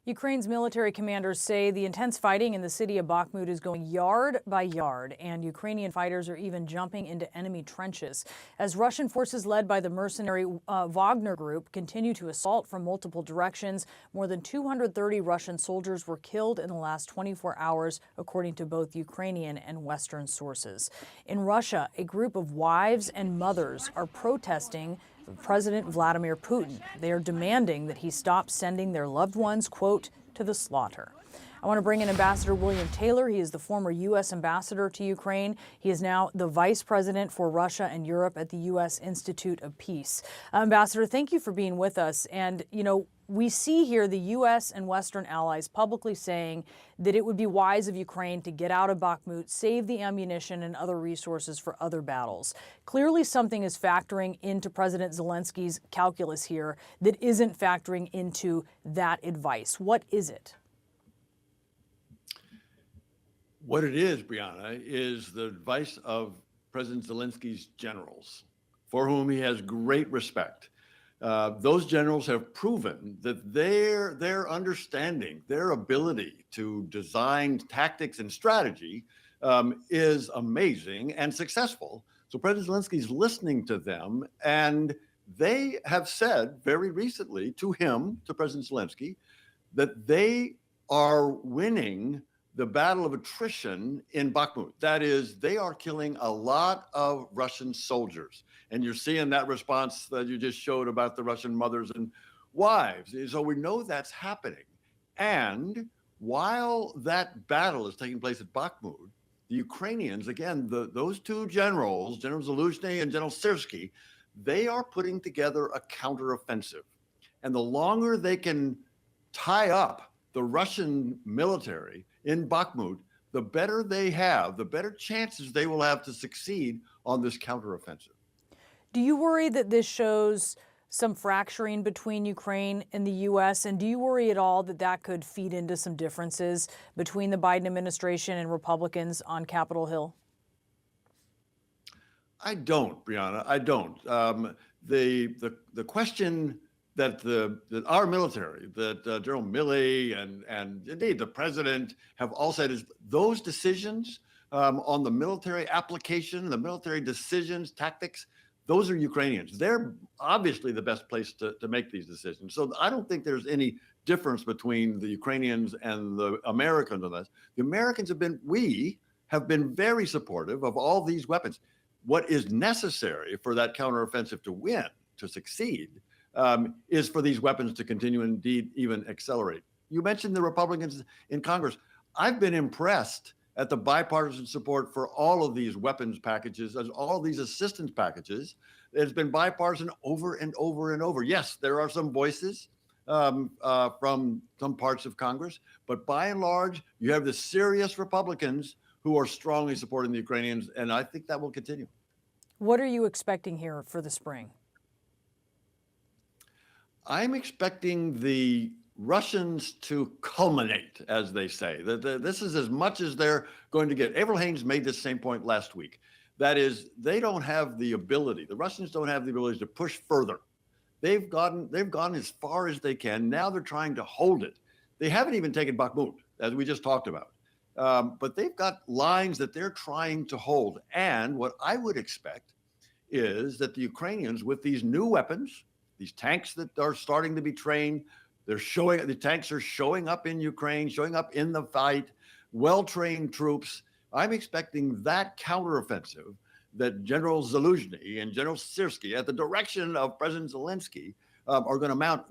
Ukraine's military commanders say the intense fighting in the city of Bakhmut is going yard by yard, and Ukrainian fighters are even jumping into enemy trenches. As Russian forces led by the mercenary Wagner Group continue to assault from multiple directions, more than 230 Russian soldiers were killed in the last 24 hours, according to both Ukrainian and Western sources. In Russia, a group of wives and mothers are protesting President Vladimir Putin. They are demanding that he stop sending their loved ones, quote, to the slaughter. I want to bring in Ambassador William Taylor. He is the former U.S. ambassador to Ukraine. He is now the vice president for Russia and Europe at the U.S. Institute of Peace. Ambassador, thank you for being with us. And, you know, we see here the U.S. and Western allies publicly saying that it would be wise of Ukraine to get out of Bakhmut, save the ammunition and other resources for other battles. Clearly, something is factoring into President Zelensky's calculus here that isn't factoring into that advice. What is it? What it is, Brianna, is the advice of President Zelensky's generals, for whom he has great respect. Those generals have proven that their understanding, their ability to design tactics and strategy is amazing and successful. So President Zelensky is listening to them, and they have said very recently to him, to President Zelensky, that they are winning the battle of attrition in Bakhmut. That is, they are killing a lot of Russian soldiers. And you're seeing that response that you just showed about the Russian mothers and wives. So we know that's happening. And while that battle is taking place at Bakhmut, the Ukrainians, again, those two generals, General Zaluzhny and General Syrsky, they are putting together a counteroffensive. And the longer they can tie up the Russian military in Bakhmut, the better they have, the better chances they will have to succeed on this counteroffensive. Do you worry that this shows some fracturing between Ukraine and the U.S., and do you worry at all that that could feed into some differences between the Biden administration and Republicans on Capitol Hill? I don't, Brianna, I don't. The question that our military, that General Milley and indeed the president have all said is those decisions on the military application, the military decisions, tactics, those are Ukrainians. They're obviously the best place to make these decisions. So I don't think there's any difference between the Ukrainians and the Americans on this. The Americans we have been very supportive of all these weapons. What is necessary for that counteroffensive to win, to succeed, is for these weapons to continue, indeed, even accelerate. You mentioned the Republicans in Congress. I've been impressed at the bipartisan support for all of these weapons packages, as all of these assistance packages. It's been bipartisan over and over and over. Yes, there are some voices from some parts of Congress, but by and large, you have the serious Republicans who are strongly supporting the Ukrainians, and I think that will continue. What are you expecting here for the spring? I'm expecting the Russians to culminate, as they say. This is as much as they're going to get. Avril Haines made this same point last week. That is, they don't have the ability. The Russians don't have the ability to push further. They've gone as far as they can. Now they're trying to hold it. They haven't even taken Bakhmut, as we just talked about. But they've got lines that they're trying to hold. And what I would expect is that the Ukrainians, with these new weapons, these tanks that are starting to be trained, the tanks are showing up in Ukraine, showing up in the fight, well-trained troops. I'm expecting that counteroffensive that General Zaluzhny and General Syrsky, at the direction of President Zelensky, are going to mount.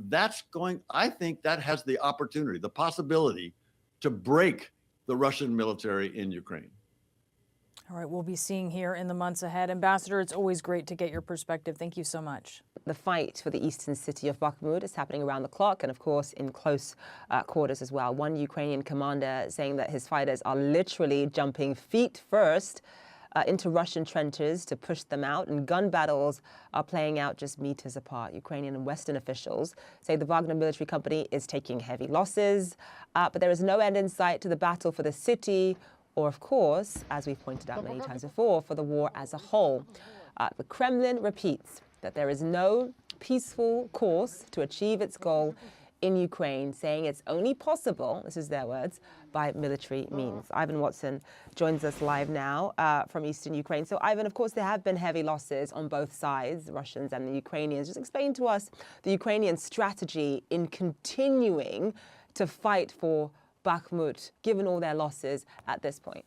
I think that has the opportunity, the possibility to break the Russian military in Ukraine. All right, we'll be seeing here in the months ahead. Ambassador, it's always great to get your perspective. Thank you so much. The fight for the eastern city of Bakhmut is happening around the clock and, of course, in close quarters as well. One Ukrainian commander saying that his fighters are literally jumping feet first into Russian trenches to push them out, and gun battles are playing out just meters apart. Ukrainian and Western officials say the Wagner military company is taking heavy losses, but there is no end in sight to the battle for the city, or, of course, as we've pointed out many times before, for the war as a whole. The Kremlin repeats that there is no peaceful course to achieve its goal in Ukraine, saying it's only possible, this is their words, by military means. Ivan Watson joins us live now from eastern Ukraine. So Ivan, of course, there have been heavy losses on both sides, the Russians and the Ukrainians. Just explain to us the Ukrainian strategy in continuing to fight for Bakhmut, given all their losses at this point.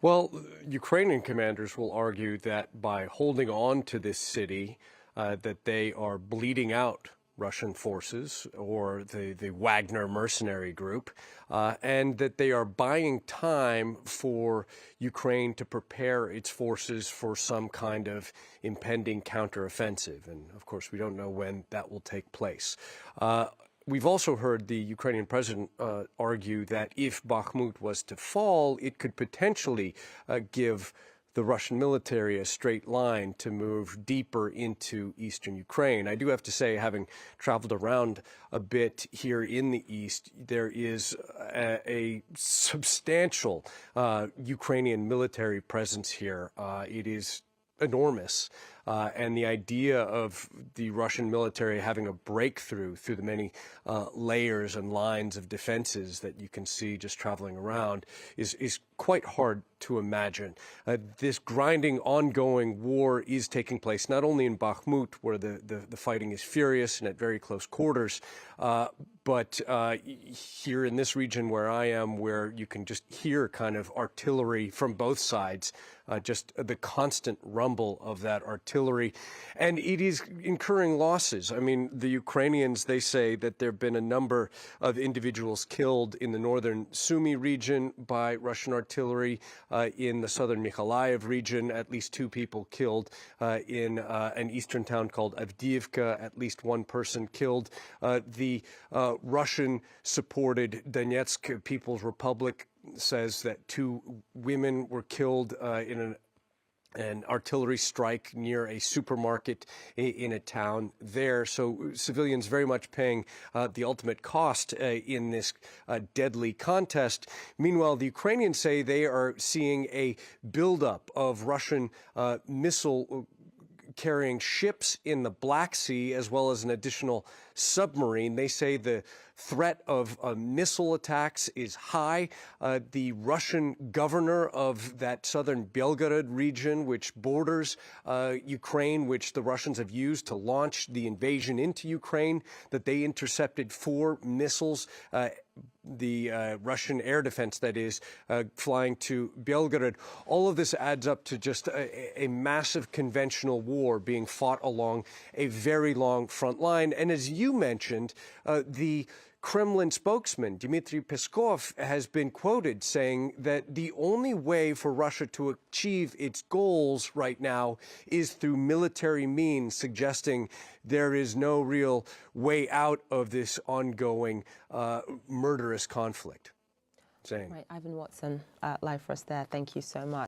Well, Ukrainian commanders will argue that by holding on to this city, that they are bleeding out Russian forces or the Wagner mercenary group, and that they are buying time for Ukraine to prepare its forces for some kind of impending counteroffensive. And of course, we don't know when that will take place. We've also heard the Ukrainian president argue that if Bakhmut was to fall, it could potentially give the Russian military a straight line to move deeper into eastern Ukraine. I do have to say, having traveled around a bit here in the east, there is a substantial Ukrainian military presence here. It is enormous. And the idea of the Russian military having a breakthrough through the many layers and lines of defenses that you can see just traveling around is quite hard to imagine. This grinding, ongoing war is taking place not only in Bakhmut, where the fighting is furious and at very close quarters, but here in this region where I am, where you can just hear kind of artillery from both sides, just the constant rumble of that artillery. And it is incurring losses. I mean, the Ukrainians, they say that there have been a number of individuals killed in the northern Sumy region by Russian artillery. In the southern Mykolaiv region, at least 2 people killed. In an eastern town called Avdiivka, at least 1 person killed. The Russian-supported Donetsk People's Republic says that 2 women were killed in an artillery strike near a supermarket in a town there. So civilians very much paying the ultimate cost in this deadly contest. Meanwhile, the Ukrainians say they are seeing a buildup of Russian missile carrying ships in the Black Sea, as well as an additional submarine. They say the threat of missile attacks is high. The Russian governor of that southern Belgorod region, which borders Ukraine, which the Russians have used to launch the invasion into Ukraine, that they intercepted 4 missiles, the Russian air defense, that is, flying to Belgorod. All of this adds up to just a massive conventional war being fought along a very long front line. And as you mentioned, the Kremlin spokesman Dmitry Peskov has been quoted saying that the only way for Russia to achieve its goals right now is through military means, suggesting there is no real way out of this ongoing murderous conflict. Right, Ivan Watson, live for us there. Thank you so much.